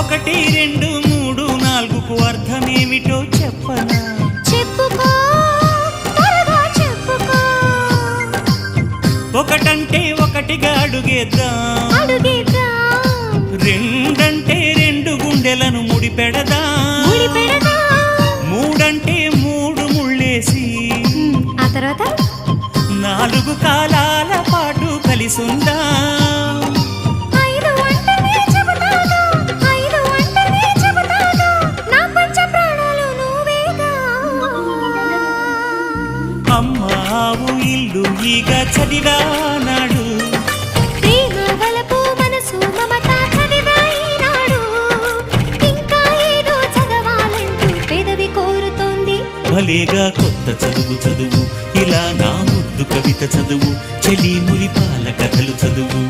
ఒకటి రెండు మూడు నాలుగుకు అర్థమేమిటో చెప్పనా? చెప్పుకో త్వరగా చెప్పుకో. ఒకటంటే ఒకటిగా అడుగేద్దాం, రెండంటే రెండు గుండెలను ముడిపెడదాం, మూడంటే మూడు ముళ్ళేసి ఆ తర్వాత నాలుగు కాలాల పాటు కలిసుందాం. ఐదు అంటేనే చెబుతాను, ఐదు అంటేనే చెబుతాను, నా పంచ ప్రాణాలు నువ్వేగా. అమ్మావు ఇల్లు ఈగ చదివానాడు, ప్రేమ వలపు మనసు మమత చదివాయినాడు, ఇంకా ఏదో చదవాలంటూ పెదవి కోరుతోంది. భలేగా కొత్త చదువు చదువు, ఇలా నా ముద్దు కవిత చదువు, చెలి మురిపాల కథలు చదువు.